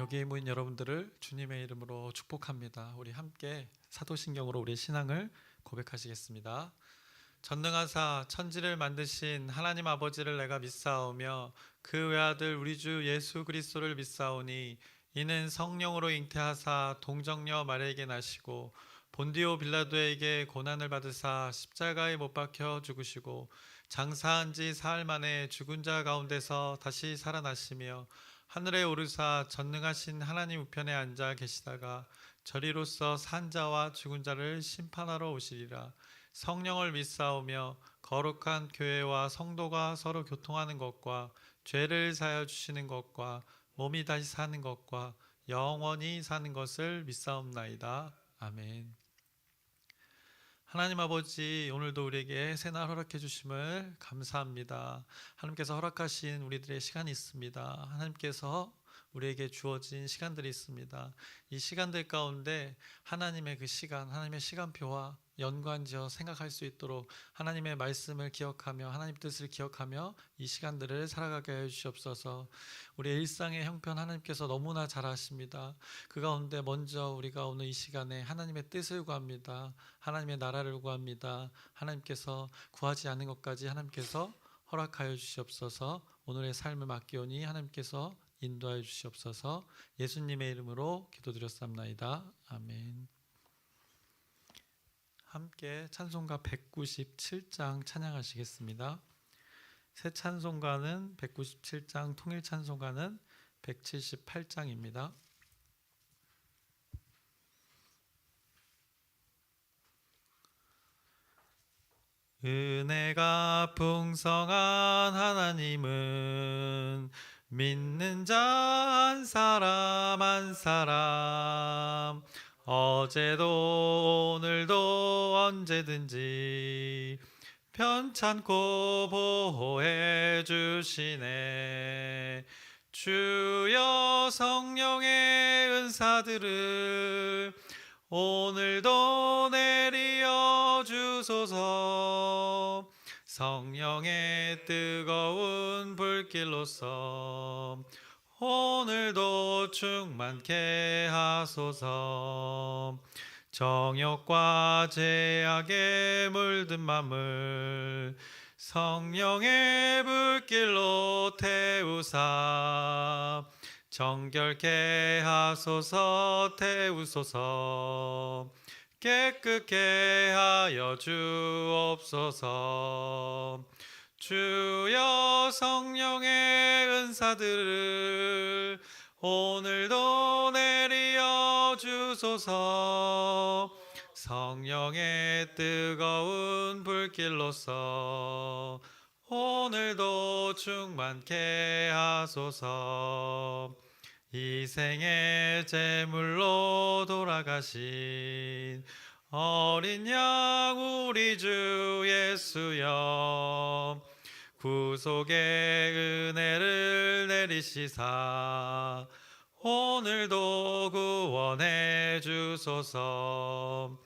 여기에 모인 여러분들을 주님의 이름으로 축복합니다. 우리 함께 사도신경으로 우리의 신앙을 고백하시겠습니다. 전능하사 천지를 만드신 하나님 아버지를 내가 믿사오며 그 외아들 우리 주 예수 그리스도를 믿사오니 이는 성령으로 잉태하사 동정녀 마리아에게 나시고 본디오 빌라도에게 고난을 받으사 십자가에 못 박혀 죽으시고 장사한 지 사흘 만에 죽은 자 가운데서 다시 살아나시며 하늘에 오르사 전능하신 하나님 우편에 앉아 계시다가 저리로서 산 자와 죽은 자를 심판하러 오시리라. 성령을 믿사오며 거룩한 교회와 성도가 서로 교통하는 것과 죄를 사하여 주시는 것과 몸이 다시 사는 것과 영원히 사는 것을 믿사옵나이다. 아멘. 하나님 아버지, 오늘도 우리에게 새날 허락해 주심을 감사합니다. 하나님께서 허락하신 우리들의 시간이 있습니다. 하나님께서 우리에게 주어진 시간들이 있습니다. 이 시간들 가운데 하나님의 그 시간, 하나님의 시간표와 연관지어 생각할 수 있도록 하나님의 말씀을 기억하며 하나님 뜻을 기억하며 이 시간들을 살아가게 해 주시옵소서. 우리의 일상의 형편 하나님께서 너무나 잘 아십니다. 그 가운데 먼저 우리가 오늘 이 시간에 하나님의 뜻을 구합니다. 하나님의 나라를 구합니다. 하나님께서 구하지 않는 것까지 하나님께서 허락하여 주시옵소서. 오늘의 삶을 맡기오니 하나님께서 인도하여 주시옵소서. 예수님의 이름으로 기도드렸사옵나이다. 아멘. 함께 찬송가 197장 찬양하시겠습니다. 새 찬송가는 197장, 통일 찬송가는 178장입니다. 은혜가 풍성한 하나님은 믿는 자 한 사람 한 사람 어제도 오늘도 언제든지 편찮고 보호해 주시네. 주여 성령의 은사들을 오늘도 내리어 주소서. 성령의 뜨거운 불길로서 오늘도 충만케 하소서. 정욕과 죄악에 물든 맘을 성령의 불길로 태우사 정결케 하소서. 태우소서. 깨끗게 하여 주옵소서. 주여 성령의 은사들을 오늘도 내리어 주소서. 성령의 뜨거운 불길로서 오늘도 충만케 하소서. 이 생의 제물로 돌아가신 어린 양 우리 주 예수여, 구속의 은혜를 내리시사 오늘도 구원해 주소서.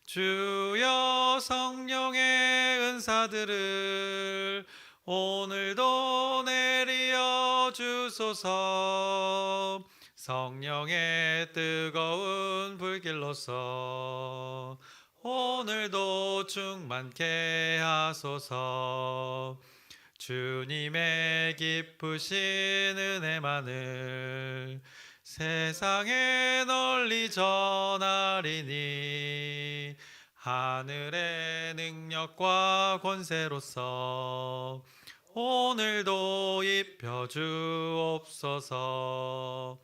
주여 성령의 은사들을 오늘도 내리어 주소서. 성령의 뜨거운 불길로서 오늘도 충만케 하소서. 주님의 기쁘신 은혜만을 세상에 널리 전하리니 하늘의 능력과 권세로서 오늘도 입혀 주옵소서.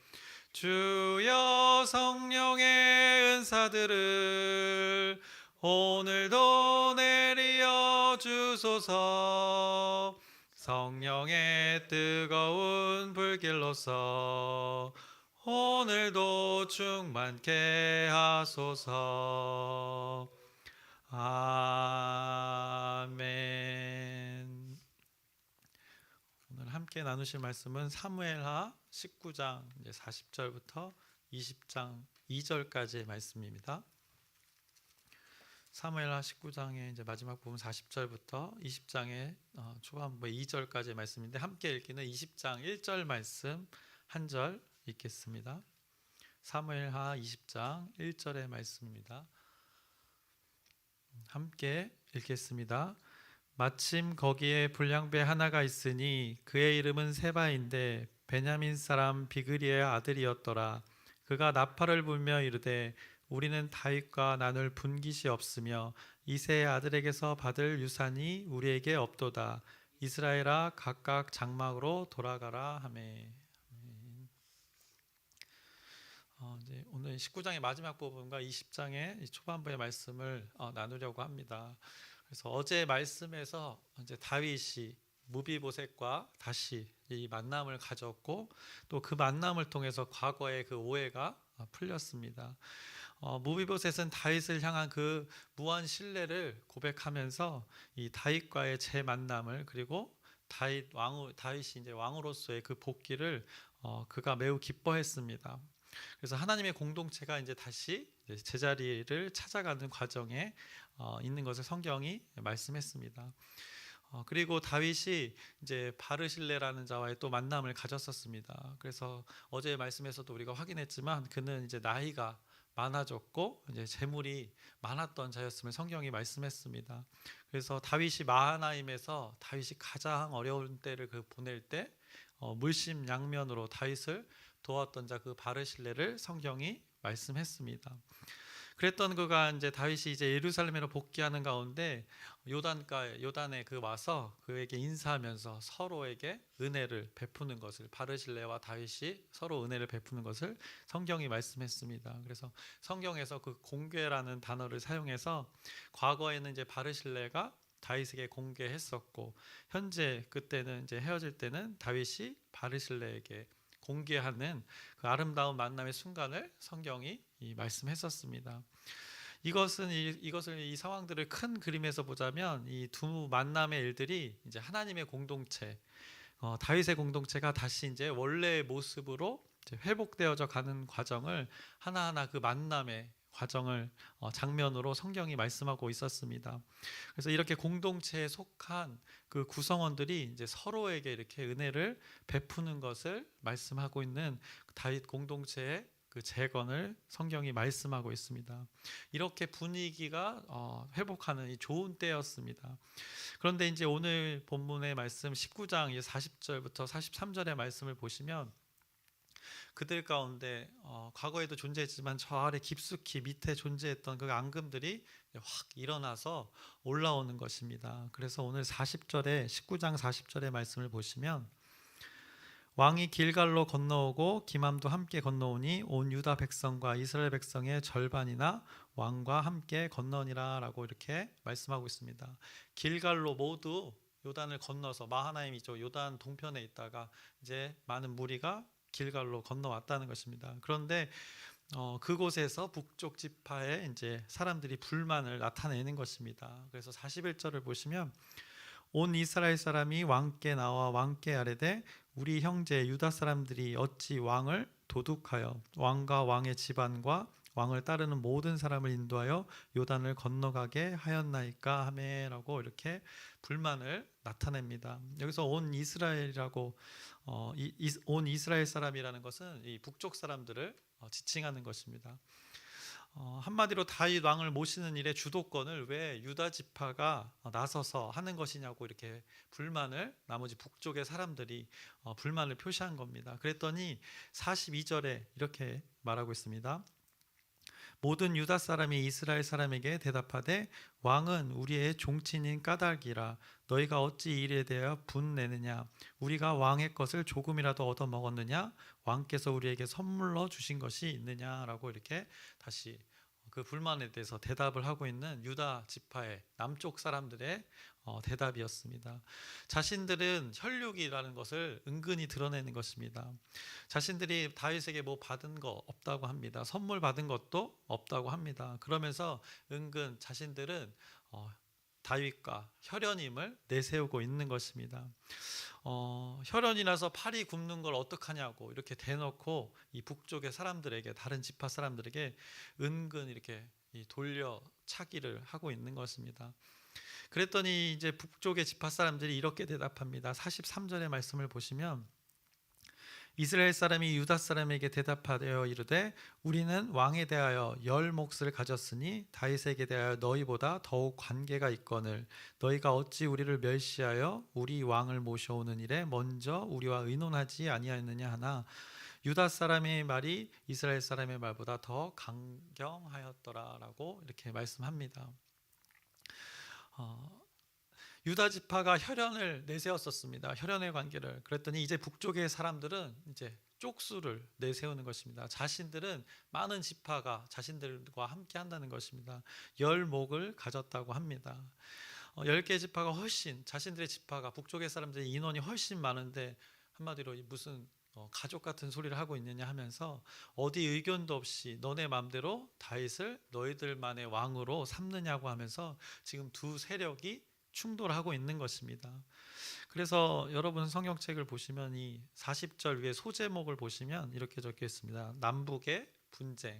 주여 성령의 은사들을 오늘도 내리어 주소서. 성령의 뜨거운 불길로서 오늘도 충만케 하소서. 아멘. 오늘 함께 나누실 말씀은 사무엘하 19장 40절부터 20장 2절까지의 말씀입니다. 사무엘하 19장의 이제 마지막 부분 40절부터 20장의 초반부 2절까지의 말씀인데, 함께 읽기는 20장 1절 말씀 한 절, 읽겠습니다. 사무엘하 20장 1절의 말씀입니다. 함께 읽겠습니다. 마침 거기에 불량배 하나가 있으니 그의 이름은 세바인데 베냐민 사람 비그리의 아들이었더라. 그가 나팔을 불며 이르되 우리는 다윗과 나눌 분깃이 없으며 이새의 아들에게서 받을 유산이 우리에게 없도다. 이스라엘아 각각 장막으로 돌아가라 하매. 이제 오늘 19장의 마지막 부분과 20장의 초반부의 말씀을 나누려고 합니다. 그래서 어제 말씀에서 이제 다윗이 무비보셋과 다시 이 만남을 가졌고 또 그 만남을 통해서 과거의 그 오해가 풀렸습니다. 무비보셋은 다윗을 향한 그 무한 신뢰를 고백하면서 이 다윗과의 재만남을 그리고 다윗이 이제 왕으로서의 그 복귀를 그가 매우 기뻐했습니다. 그래서 하나님의 공동체가 이제 다시 제자리를 찾아가는 과정에 있는 것을 성경이 말씀했습니다. 그리고 다윗이 이제 바르실레라는 자와의 또 만남을 가졌었습니다. 그래서 어제 말씀에서도 우리가 확인했지만 그는 이제 나이가 많아졌고 이제 재물이 많았던 자였음을 성경이 말씀했습니다. 그래서 다윗이 마하나임에서 다윗이 가장 어려운 때를 보낼 때 물심양면으로 다윗을 도왔던 자 그 바르실레를 성경이 말씀했습니다. 그랬던 그가 이제 다윗이 이제 예루살렘으로 복귀하는 가운데 요단에 와서 그에게 인사하면서 서로에게 은혜를 베푸는 것을 바르실레와 다윗이 서로 은혜를 베푸는 것을 성경이 말씀했습니다. 그래서 성경에서 그 공궤라는 단어를 사용해서 과거에는 이제 바르실레가 다윗에게 공궤했었고 현재 그때는 이제 헤어질 때는 다윗이 바르실레에게 공개하는 그 아름다운 만남의 순간을 성경이 말씀했었습니다. 이것을 이 상황들을 큰 그림에서 보자면 이 두 만남의 일들이 이제 하나님의 공동체, 다윗의 공동체가 다시 이제 원래의 모습으로 이제 회복되어져 가는 과정을 하나하나 그 만남의 과정을 장면으로 성경이 말씀하고 있었습니다. 그래서 이렇게 공동체에 속한 그 구성원들이 이제 서로에게 이렇게 은혜를 베푸는 것을 말씀하고 있는 다윗 공동체의 그 재건을 성경이 말씀하고 있습니다. 이렇게 분위기가 회복하는 이 좋은 때였습니다. 그런데 이제 오늘 본문의 말씀 19장 40절부터 43절의 말씀을 보시면 그들 가운데 과거에도 존재했지만 저 아래 깊숙이 밑에 존재했던 그 앙금들이 확 일어나서 올라오는 것입니다. 그래서 오늘 19장 40절의 말씀을 보시면 왕이 길갈로 건너오고 기맘도 함께 건너오니 온 유다 백성과 이스라엘 백성의 절반이나 왕과 함께 건너니라 라고 이렇게 말씀하고 있습니다. 길갈로 모두 요단을 건너서 마하나임이죠. 요단 동편에 있다가 이제 많은 무리가 길갈로 건너왔다는 것입니다. 그런데 그곳에서 북쪽 지파에 이제 사람들이 불만을 나타내는 것입니다. 그래서 41절을 보시면 온 이스라엘 사람이 왕께 나와 왕께 아뢰되 우리 형제 유다 사람들이 어찌 왕을 도둑하여 왕과 왕의 집안과 왕을 따르는 모든 사람을 인도하여 요단을 건너가게 하였나이까 하매라고 이렇게 불만을 나타냅니다. 여기서 온 이스라엘이라고 온 이스라엘 사람이라는 것은 이 북쪽 사람들을 지칭하는 것입니다. 한마디로 다윗 왕을 모시는 일의 주도권을 왜 유다 지파가 나서서 하는 것이냐고 이렇게 불만을 나머지 북쪽의 사람들이 불만을 표시한 겁니다. 그랬더니 42절에 이렇게 말하고 있습니다. 모든 유다 사람이 이스라엘 사람에게 대답하되 왕은 우리의 종친인 까닭이라 너희가 어찌 이 일에 대하여 분내느냐 우리가 왕의 것을 조금이라도 얻어 먹었느냐 왕께서 우리에게 선물로 주신 것이 있느냐라고 이렇게 다시 그 불만에 대해서 대답을 하고 있는 유다 지파의 남쪽 사람들의 대답이었습니다. 자신들은 혈육이라는 것을 은근히 드러내는 것입니다. 자신들이 다윗에게 뭐 받은 거 없다고 합니다. 선물 받은 것도 없다고 합니다. 그러면서 은근 자신들은 다윗과 혈연임을 내세우고 있는 것입니다. 혈연이라서 팔이 굽는 걸 어떡하냐고 이렇게 대놓고 이 북쪽의 사람들에게 다른 지파 사람들에게 은근 이렇게 돌려차기를 하고 있는 것입니다. 그랬더니 이제 북쪽의 지파 사람들이 이렇게 대답합니다. 43절의 말씀을 보시면 이스라엘 사람이 유다 사람에게 대답하여 이르되 우리는 왕에 대하여 열 몫을 가졌으니 다윗에게 대하여 너희보다 더욱 관계가 있거늘 너희가 어찌 우리를 멸시하여 우리 왕을 모셔오는 일에 먼저 우리와 의논하지 아니하였느냐 하나 유다 사람의 말이 이스라엘 사람의 말보다 더 강경하였더라라고 이렇게 말씀합니다. 유다 지파가 혈연을 내세웠었습니다. 혈연의 관계를. 그랬더니 이제 북쪽의 사람들은 이제 쪽수를 내세우는 것입니다. 자신들은 많은 지파가 자신들과 함께 한다는 것입니다. 열 목을 가졌다고 합니다. 10개 지파가 훨씬 자신들의 지파가 북쪽의 사람들의 인원이 훨씬 많은데 한마디로 무슨 가족 같은 소리를 하고 있느냐 하면서 어디 의견도 없이 너네 마음대로 다윗을 너희들만의 왕으로 삼느냐고 하면서 지금 두 세력이 충돌하고 있는 것입니다. 그래서 여러분 성경책을 보시면 이 40절 위에 소제목을 보시면 이렇게 적혀 있습니다. 남북의 분쟁,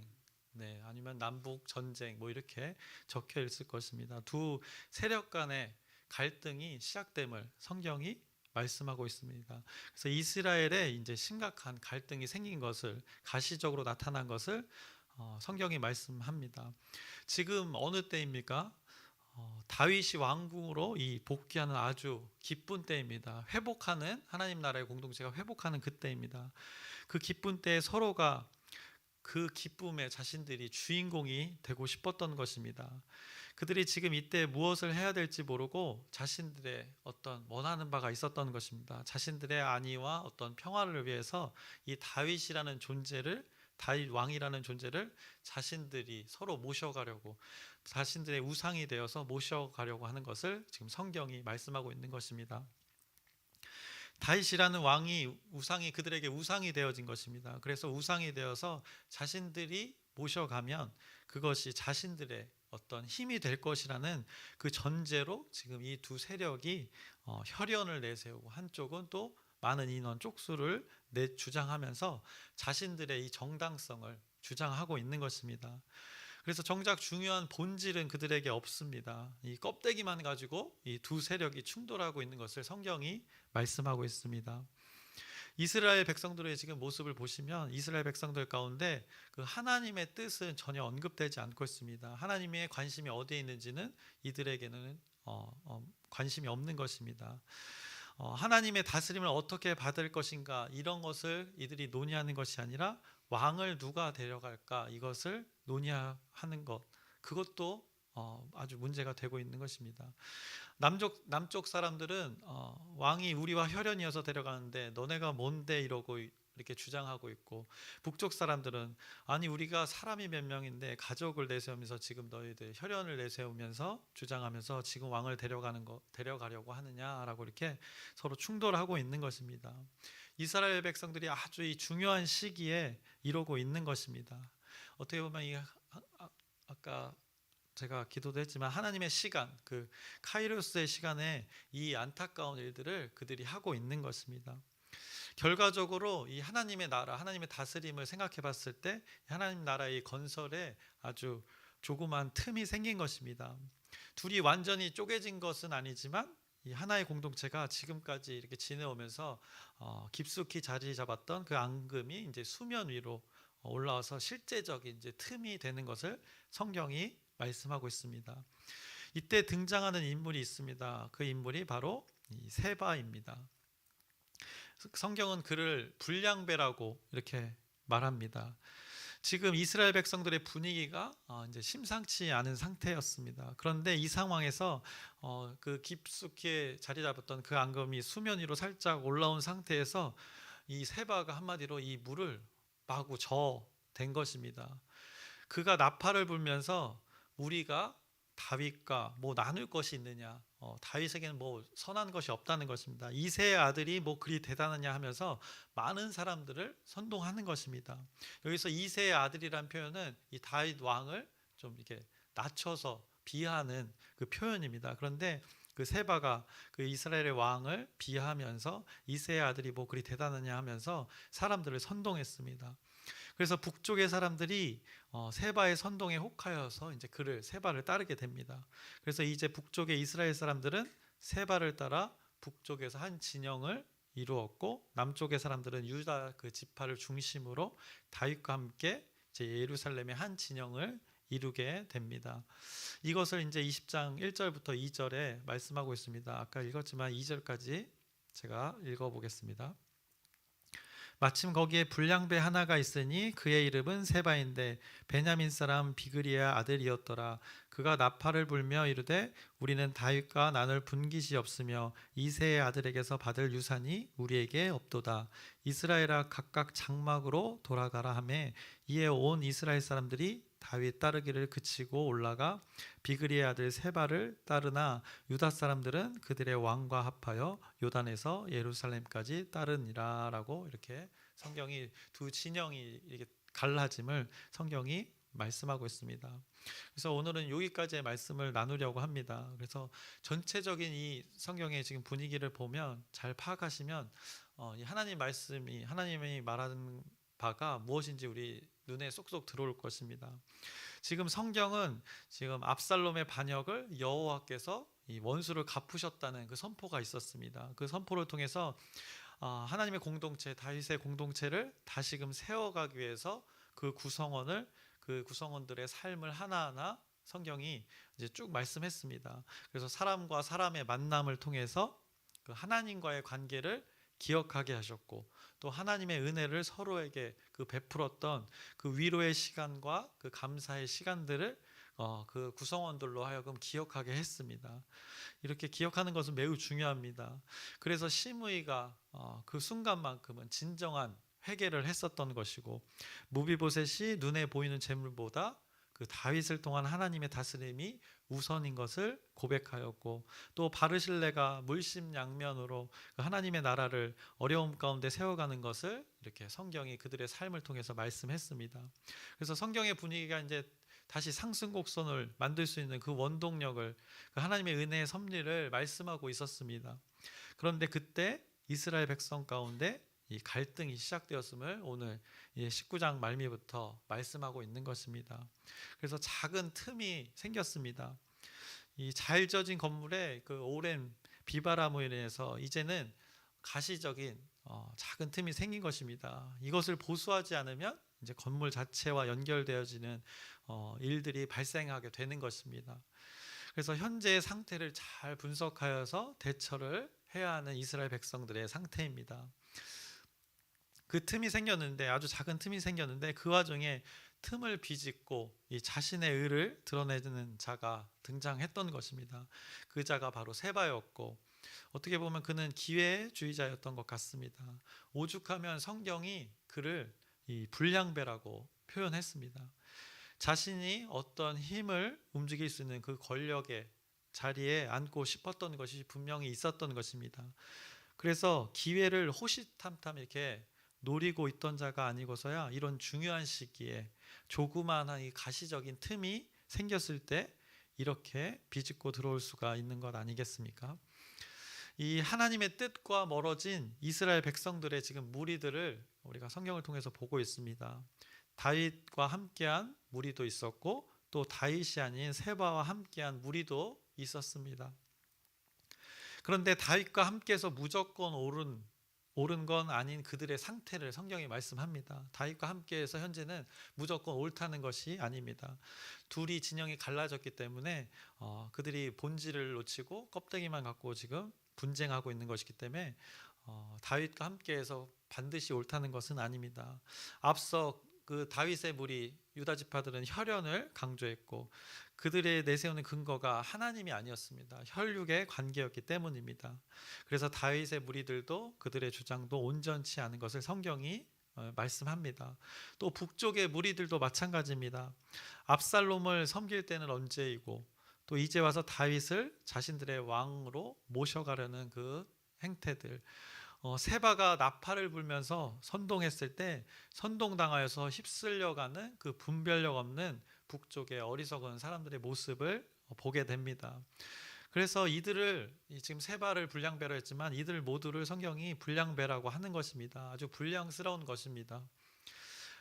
아니면 남북 전쟁 뭐 이렇게 적혀 있을 것입니다. 두 세력 간의 갈등이 시작됨을 성경이 말씀하고 있습니다. 그래서 이스라엘에 이제 심각한 갈등이 생긴 것을 가시적으로 나타난 것을 성경이 말씀합니다. 지금 어느 때입니까? 다윗이 왕궁으로 이 복귀하는 아주 기쁜 때입니다. 회복하는 하나님 나라의 공동체가 회복하는 그때입니다. 그 기쁜 때에 서로가 그 기쁨에 자신들이 주인공이 되고 싶었던 것입니다. 그들이 지금 이때 무엇을 해야 될지 모르고 자신들의 어떤 원하는 바가 있었던 것입니다. 자신들의 안위와 어떤 평화를 위해서 이 다윗이라는 존재를 다윗 왕이라는 존재를 자신들이 서로 모셔가려고 자신들의 우상이 되어서 모셔가려고 하는 것을 지금 성경이 말씀하고 있는 것입니다. 다윗이라는 왕이 우상이 그들에게 우상이 되어진 것입니다. 그래서 우상이 되어서 자신들이 모셔가면 그것이 자신들의 어떤 힘이 될 것이라는 그 전제로 지금 이 두 세력이 혈연을 내세우고 한쪽은 또 많은 인원 쪽수를 주장하면서 자신들의 이 정당성을 주장하고 있는 것입니다. 그래서 정작 중요한 본질은 그들에게 없습니다. 이 껍데기만 가지고 이 두 세력이 충돌하고 있는 것을 성경이 말씀하고 있습니다. 이스라엘 백성들의 지금 모습을 보시면 이스라엘 백성들 가운데 그 하나님의 뜻은 전혀 언급되지 않고 있습니다. 하나님의 관심이 어디에 있는지는 이들에게는 관심이 없는 것입니다. 하나님의 다스림을 어떻게 받을 것인가 이런 것을 이들이 논의하는 것이 아니라 왕을 누가 데려갈까 이것을 논의하는 것 그것도 아주 문제가 되고 있는 것입니다. 남쪽 사람들은 왕이 우리와 혈연이어서 데려가는데 너네가 뭔데 이러고 이렇게 주장하고 있고 북쪽 사람들은 아니 우리가 사람이 몇 명인데 가족을 내세우면서 지금 너희들 혈연을 내세우면서 주장하면서 지금 왕을 데려가려고 하느냐라고 이렇게 서로 충돌하고 있는 것입니다. 이스라엘 백성들이 아주 이 중요한 시기에 이러고 있는 것입니다. 어떻게 보면 아까 제가 기도도 했지만 하나님의 시간, 그 카이로스의 시간에 이 안타까운 일들을 그들이 하고 있는 것입니다. 결과적으로 이 하나님의 나라, 하나님의 다스림을 생각해 봤을 때 하나님 나라의 건설에 아주 조그만 틈이 생긴 것입니다. 둘이 완전히 쪼개진 것은 아니지만 이 하나의 공동체가 지금까지 이렇게 지내오면서 깊숙이 자리 잡았던 그 앙금이 이제 수면 위로 올라와서 실제적인 이제 틈이 되는 것을 성경이 말씀하고 있습니다. 이때 등장하는 인물이 있습니다. 그 인물이 바로 이 세바입니다. 성경은 그를 불량배라고 이렇게 말합니다. 지금 이스라엘 백성들의 분위기가 이제 심상치 않은 상태였습니다. 그런데 이 상황에서 그 깊숙이 자리 잡았던 그 앙금이 수면 위로 살짝 올라온 상태에서 이 세바가 한마디로 이 물을 마구 저어댄 것입니다. 그가 나팔을 불면서 우리가 다윗과 뭐 나눌 것이 있느냐, 다윗에게는 뭐 선한 것이 없다는 것입니다. 이새의 아들이 뭐 그리 대단하냐 하면서 많은 사람들을 선동하는 것입니다. 여기서 이새의 아들이란 표현은 이 다윗 왕을 좀 이렇게 낮춰서 비하하는 그 표현입니다. 그런데 그 세바가 그 이스라엘의 왕을 비하하면서 이새의 아들이 뭐 그리 대단하냐 하면서 사람들을 선동했습니다. 그래서 북쪽의 사람들이 세바의 선동에 혹하여서 이제 세바를 따르게 됩니다. 그래서 이제 북쪽의 이스라엘 사람들은 세바를 따라 북쪽에서 한 진영을 이루었고 남쪽의 사람들은 유다 그 지파를 중심으로 다윗과 함께 이제 예루살렘의 한 진영을 이루게 됩니다. 이것을 이제 20장 1절부터 2절에 말씀하고 있습니다. 아까 읽었지만 2절까지 제가 읽어보겠습니다. 마침 거기에 불량배 하나가 있으니 그의 이름은 세바인데 베냐민 사람 비그리의 아들이었더라. 그가 나팔을 불며 이르되 우리는 다윗과 나눌 분깃이 없으며 이새의 아들에게서 받을 유산이 우리에게 없도다. 이스라엘아 각각 장막으로 돌아가라 하매 이에 온 이스라엘 사람들이 다윗 따르기를 그치고 올라가 비그리의 아들 세바를 따르나 유다 사람들은 그들의 왕과 합하여 요단에서 예루살렘까지 따르니라라고 이렇게 성경이 두 진영이 이렇게 갈라짐을 성경이 말씀하고 있습니다. 그래서 오늘은 여기까지의 말씀을 나누려고 합니다. 그래서 전체적인 이 성경의 지금 분위기를 보면 잘 파악하시면 이 하나님 말씀이 하나님이 말하는 바가 무엇인지 우리 눈에 쏙쏙 들어올 것입니다. 지금 성경은 지금 압살롬의 반역을 여호와께서 이 원수를 갚으셨다는 그 선포가 있었습니다. 그 선포를 통해서 하나님의 공동체, 다윗의 공동체를 다시금 세워가기 위해서 그 구성원들의 삶을 하나하나 성경이 이제 쭉 말씀했습니다. 그래서 사람과 사람의 만남을 통해서 그 하나님과의 관계를 기억하게 하셨고 또 하나님의 은혜를 서로에게 그 베풀었던 그 위로의 시간과 그 감사의 시간들을 그 구성원들로 하여금 기억하게 했습니다. 이렇게 기억하는 것은 매우 중요합니다. 그래서 시므이가 그 순간만큼은 진정한 회개를 했었던 것이고 무비보셋이 눈에 보이는 재물보다 그 다윗을 통한 하나님의 다스림이 우선인 것을 고백하였고 또 바르실레가 물심양면으로 하나님의 나라를 어려움 가운데 세워가는 것을 이렇게 성경이 그들의 삶을 통해서 말씀했습니다. 그래서 성경의 분위기가 이제 다시 상승곡선을 만들 수 있는 그 원동력을 그 하나님의 은혜의 섭리를 말씀하고 있었습니다. 그런데 그때 이스라엘 백성 가운데 이 갈등이 시작되었음을 오늘 19장 말미부터 말씀하고 있는 것입니다. 그래서 작은 틈이 생겼습니다. 이 잘 져진 건물에 그 오랜 비바람으로 인해서 이제는 가시적인 작은 틈이 생긴 것입니다. 이것을 보수하지 않으면 이제 건물 자체와 연결되어지는 일들이 발생하게 되는 것입니다. 그래서 현재의 상태를 잘 분석하여서 대처를 해야 하는 이스라엘 백성들의 상태입니다. 그 틈이 생겼는데 아주 작은 틈이 생겼는데 그 와중에 틈을 비집고 이 자신의 의를 드러내는 자가 등장했던 것입니다. 그 자가 바로 세바였고 어떻게 보면 그는 기회주의자였던 것 같습니다. 오죽하면 성경이 그를 이 불량배라고 표현했습니다. 자신이 어떤 힘을 움직일 수 있는 그 권력의 자리에 앉고 싶었던 것이 분명히 있었던 것입니다. 그래서 기회를 호시탐탐 이렇게 노리고 있던 자가 아니고서야 이런 중요한 시기에 조그마한 이 가시적인 틈이 생겼을 때 이렇게 비집고 들어올 수가 있는 것 아니겠습니까? 이 하나님의 뜻과 멀어진 이스라엘 백성들의 지금 무리들을 우리가 성경을 통해서 보고 있습니다. 다윗과 함께한 무리도 있었고 또 다윗이 아닌 세바와 함께한 무리도 있었습니다. 그런데 다윗과 함께해서 무조건 옳은 건 아닌 그들의 상태를 성경이 말씀합니다. 다윗과 함께해서 현재는 무조건 옳다는 것이 아닙니다. 둘이 진영이 갈라졌기 때문에 그들이 본질을 놓치고 껍데기만 갖고 지금 분쟁하고 있는 것이기 때문에 다윗과 함께해서 반드시 옳다는 것은 아닙니다. 앞서 그 다윗의 무리 유다 지파들은 혈연을 강조했고 그들의 내세우는 근거가 하나님이 아니었습니다. 혈육의 관계였기 때문입니다. 그래서 다윗의 무리들도 그들의 주장도 온전치 않은 것을 성경이 말씀합니다. 또 북쪽의 무리들도 마찬가지입니다. 압살롬을 섬길 때는 언제이고 또 이제 와서 다윗을 자신들의 왕으로 모셔가려는 그 행태들, 세바가 나팔을 불면서 선동했을 때 선동당하여서 휩쓸려가는 그 분별력 없는 북쪽의 어리석은 사람들의 모습을 보게 됩니다. 그래서 이들을 지금 세바를 불량배로 했지만 이들 모두를 성경이 불량배라고 하는 것입니다. 아주 불량스러운 것입니다.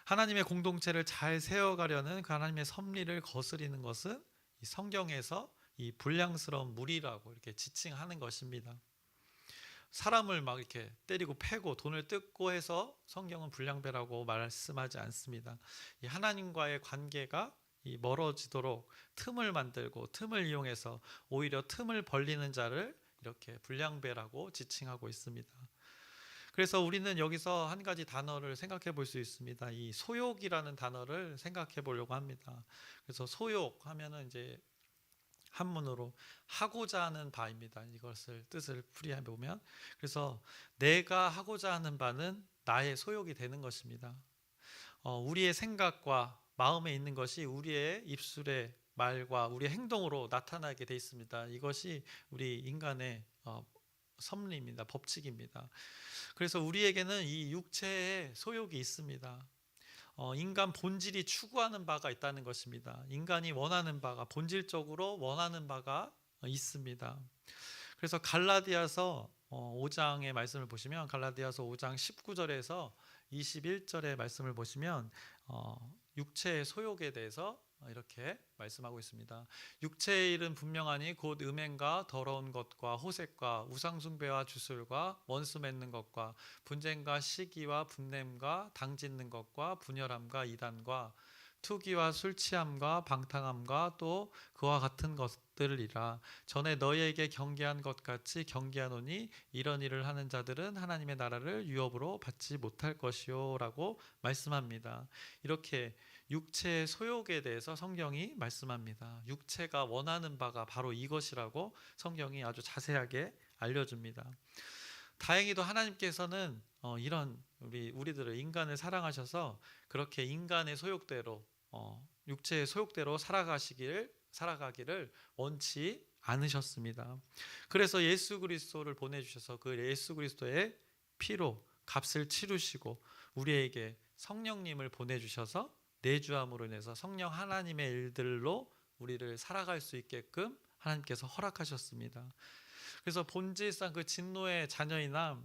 하나님의 공동체를 잘 세워가려는 그 하나님의 섭리를 거스리는 것은 이 성경에서 이 불량스러운 무리라고 이렇게 지칭하는 것입니다. 사람을 막 이렇게 때리고 패고 돈을 뜯고 해서 성경은 불량배라고 말씀하지 않습니다. 이 하나님과의 관계가 이 멀어지도록 틈을 만들고 틈을 이용해서 오히려 틈을 벌리는 자를 이렇게 불량배라고 지칭하고 있습니다. 그래서 우리는 여기서 한 가지 단어를 생각해 볼 수 있습니다. 이 소욕이라는 단어를 생각해 보려고 합니다. 그래서 소욕 하면은 이제 한문으로 하고자 하는 바입니다. 이것을 뜻을 풀이해 보면, 그래서 내가 하고자 하는 바는 나의 소욕이 되는 것입니다. 우리의 생각과 마음에 있는 것이 우리의 입술의 말과 우리의 행동으로 나타나게 돼 있습니다. 이것이 우리 인간의 섭리입니다. 법칙입니다. 그래서 우리에게는 이 육체의 소욕이 있습니다. 인간 본질이 추구하는 바가 있다는 것입니다. 인간이 원하는 바가, 본질적으로 원하는 바가 있습니다. 그래서 갈라디아서 5장의 말씀을 보시면, 갈라디아서 5장 19절에서 21절의 말씀을 보시면 육체의 소욕에 대해서 이렇게 말씀하고 있습니다. 육체의 일은 분명하니 곧 음행과 더러운 것과 호색과 우상숭배와 주술과 원수 맺는 것과 분쟁과 시기와 분냄과 당짓는 것과 분열함과 이단과 투기와 술취함과 방탕함과 또 그와 같은 것들이라. 전에 너희에게 경계한 것 같이 경계하노니 이런 일을 하는 자들은 하나님의 나라를 유업으로 받지 못할 것이요 라고 말씀합니다. 이렇게 육체의 소욕에 대해서 성경이 말씀합니다. 육체가 원하는 바가 바로 이것이라고 성경이 아주 자세하게 알려줍니다. 다행히도 하나님께서는 이런 우리들을, 인간을 사랑하셔서 그렇게 인간의 소욕대로, 육체의 소욕대로 살아가기를 원치 않으셨습니다. 그래서 예수 그리스도를 보내주셔서 그 예수 그리스도의 피로 값을 치르시고 우리에게 성령님을 보내주셔서 내주함으로 인해서 성령 하나님의 일들로 우리를 살아갈 수 있게끔 하나님께서 허락하셨습니다. 그래서 본질상 그 진노의 자녀이나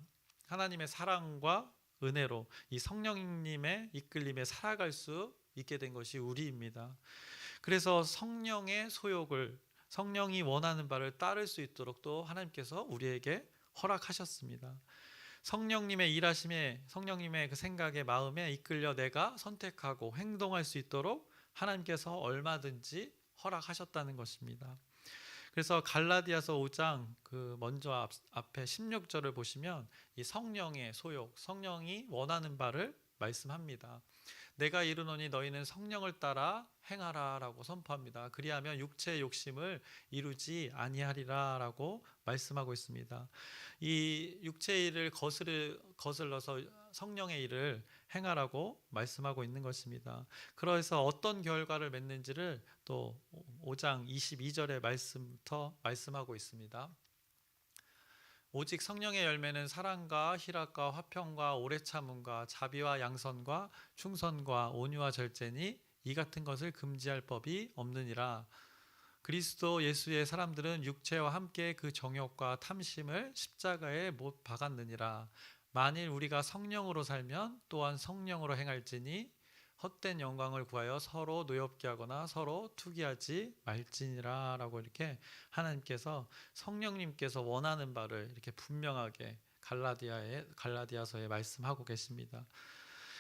하나님의 사랑과 은혜로 이 성령님의 이끌림에 살아갈 수 있게 된 것이 우리입니다. 그래서 성령의 소욕을, 성령이 원하는 바를 따를 수 있도록 또 하나님께서 우리에게 허락하셨습니다. 성령님의 일하심에, 성령님의 그 생각에, 마음에 이끌려 내가 선택하고 행동할 수 있도록 하나님께서 얼마든지 허락하셨다는 것입니다. 그래서 갈라디아서 5장 그 먼저 앞에 16절을 보시면 이 성령의 소욕, 성령이 원하는 바를 말씀합니다. 내가 이르노니 너희는 성령을 따라 행하라 라고 선포합니다. 그리하면 육체의 욕심을 이루지 아니하리라 라고 말씀하고 있습니다. 이 육체의 일을 거슬러서 성령의 일을 행하라고 말씀하고 있는 것입니다. 그래서 어떤 결과를 맺는지를 또 5장 22절의 말씀부터 말씀하고 있습니다. 오직 성령의 열매는 사랑과 희락과 화평과 오래 참음과 자비와 양선과 충선과 온유와 절제니 이 같은 것을 금지할 법이 없느니라. 그리스도 예수의 사람들은 육체와 함께 그 정욕과 탐심을 십자가에 못 박았느니라. 만일 우리가 성령으로 살면 또한 성령으로 행할지니 헛된 영광을 구하여 서로 노엽게 하거나 서로 투기하지 말지니라 라고 이렇게 하나님께서, 성령님께서 원하는 바를 이렇게 분명하게 갈라디아서에 말씀하고 계십니다.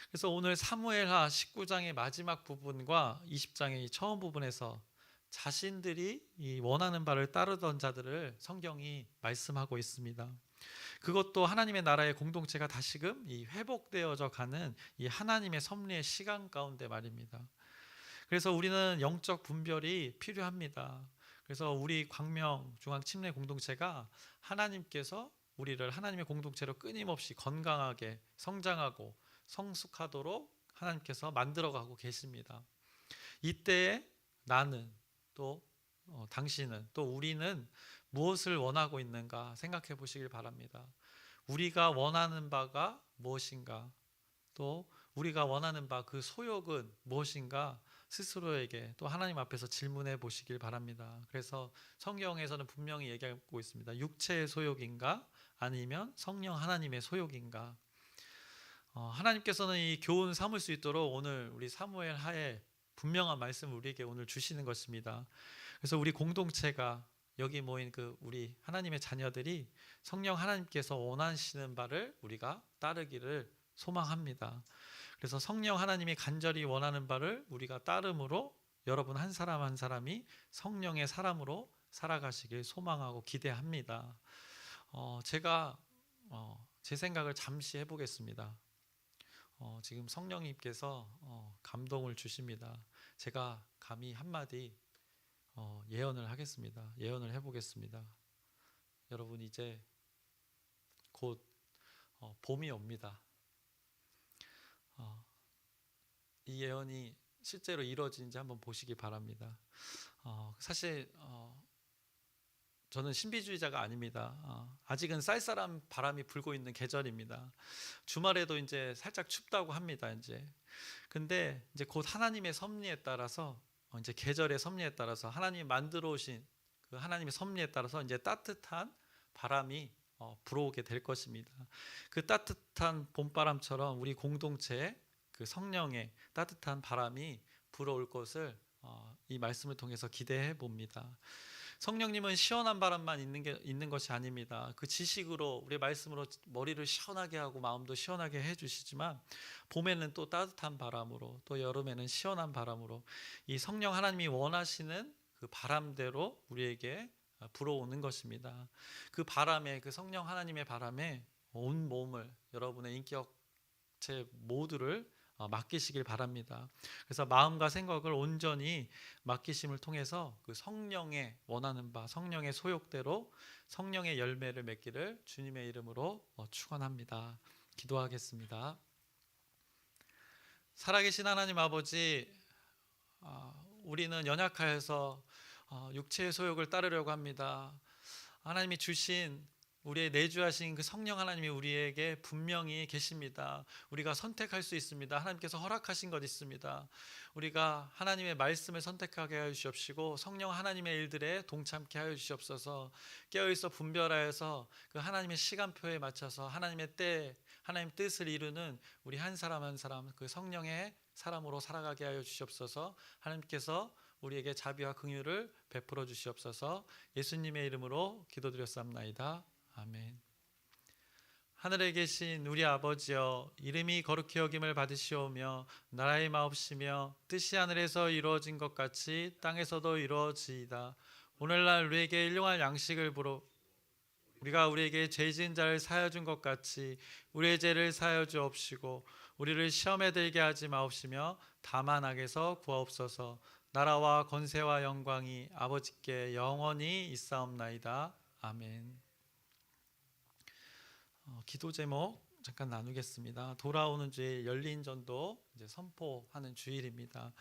그래서 오늘 사무엘하 19장의 마지막 부분과 20장의 처음 부분에서 자신들이 이 원하는 바를 따르던 자들을 성경이 말씀하고 있습니다. 그것도 하나님의 나라의 공동체가 다시금 이 회복되어져 가는 이 하나님의 섭리의 시간 가운데 말입니다. 그래서 우리는 영적 분별이 필요합니다. 그래서 우리 광명 중앙 침례 공동체가 하나님께서 우리를 하나님의 공동체로 끊임없이 건강하게 성장하고 성숙하도록 하나님께서 만들어가고 계십니다. 이때에 나는 또 당신은 또 우리는 무엇을 원하고 있는가 생각해 보시길 바랍니다. 우리가 원하는 바가 무엇인가, 또 우리가 원하는 바 그 소욕은 무엇인가 스스로에게 또 하나님 앞에서 질문해 보시길 바랍니다. 그래서 성경에서는 분명히 얘기하고 있습니다. 육체의 소욕인가 아니면 성령 하나님의 소욕인가. 하나님께서는 이 교훈 삼을 수 있도록 오늘 우리 사무엘 하에 분명한 말씀을 우리에게 오늘 주시는 것입니다. 그래서 우리 공동체가 여기 모인 그 우리 하나님의 자녀들이 성령 하나님께서 원하시는 바를 우리가 따르기를 소망합니다. 그래서 성령 하나님이 간절히 원하는 바를 우리가 따름으로 여러분 한 사람 한 사람이 성령의 사람으로 살아가시길 소망하고 기대합니다. 제가 제 생각을 잠시 해보겠습니다. 지금 성령님께서 감동을 주십니다. 제가 감히 한마디 예언을 하겠습니다. 예언을 해보겠습니다. 여러분 이제 곧 봄이 옵니다. 이 예언이 실제로 이루어진지 한번 보시기 바랍니다. 사실 저는 신비주의자가 아닙니다. 아직은 쌀쌀한 바람이 불고 있는 계절입니다. 주말에도 이제 살짝 춥다고 합니다. 근데 이제 곧 하나님의 섭리에 따라서 이제 계절의 섭리에 따라서 하나님이 만들어 오신 그 하나님의 섭리에 따라서 이제 따뜻한 바람이 불어오게 될 것입니다. 그 따뜻한 봄바람처럼 우리 공동체에 그 성령의 따뜻한 바람이 불어올 것을 이 말씀을 통해서 기대해 봅니다. 성령님은 시원한 바람만 있는 것이 아닙니다. 그 지식으로 우리 말씀으로 머리를 시원하게 하고 마음도 시원하게 해주시지만 봄에는 또 따뜻한 바람으로 또 여름에는 시원한 바람으로 이 성령 하나님이 원하시는 그 바람대로 우리에게 불어오는 것입니다. 그 바람에 그 성령 하나님의 바람에 온 몸을 여러분의 인격체 모두를 맡기시길 바랍니다. 그래서 마음과 생각을 온전히 맡기심을 통해서 그 성령의 원하는 바, 성령의 소욕대로 성령의 열매를 맺기를 주님의 이름으로 축원합니다. 기도하겠습니다. 살아계신 하나님 아버지, 우리는 연약하여서 육체의 소욕을 따르려고 합니다. 하나님이 주신 우리의 내주하신 그 성령 하나님이 우리에게 분명히 계십니다. 우리가 선택할 수 있습니다. 하나님께서 허락하신 것 있습니다. 우리가 하나님의 말씀을 선택하게 하여 주시옵시고 성령 하나님의 일들에 동참케 하여 주시옵소서. 깨어있어 분별하여서 그 하나님의 시간표에 맞춰서 하나님의 때 하나님 뜻을 이루는 우리 한 사람 한 사람 그 성령의 사람으로 살아가게 하여 주시옵소서. 하나님께서 우리에게 자비와 긍휼을 베풀어 주시옵소서. 예수님의 이름으로 기도드렸사옵나이다. 아멘. 하늘에 계신 우리 아버지여, 이름이 거룩히 여김을 받으시오며 나라의 마옵시며 뜻이 하늘에서 이루어진 것 같이 땅에서도 이루어지이다. 오늘날 우리에게 일용할 양식을 우리가 우리에게 죄 지은 자를 사하여 준 것 같이 우리의 죄를 사하여 주옵시고 우리를 시험에 들게 하지 마옵시며 다만 악에서 구하옵소서. 나라와 권세와 영광이 아버지께 영원히 있사옵나이다. 아멘. 기도 제목 잠깐 나누겠습니다. 돌아오는 주일 열린 전도 이제 선포하는 주일입니다.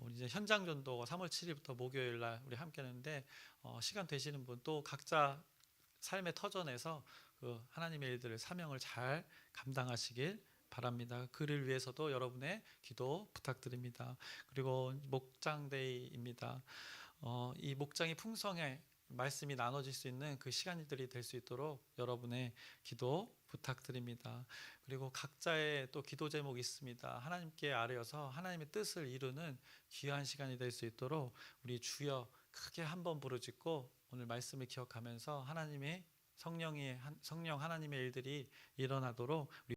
우리 이제 현장 전도가 3월 7일부터 목요일 날 우리 함께 하는데 시간 되시는 분 또 각자 삶의 터전에서 그 하나님의 일들을 사명을 잘 감당하시길 바랍니다. 그를 위해서도 여러분의 기도 부탁드립니다. 그리고 목장데이입니다. 이 목장이 풍성해 말씀이 나눠질 수 있는 그 시간들이 될 수 있도록 여러분의 기도 부탁드립니다. 그리고 각자의 또 기도 제목이 있습니다. 하나님께 아뢰어서 하나님의 뜻을 이루는 귀한 시간이 될 수 있도록 우리 주여 크게 한번 부르짖고 오늘 말씀을 기억하면서 하나님의 성령 하나님의 일들이 일어나도록 우리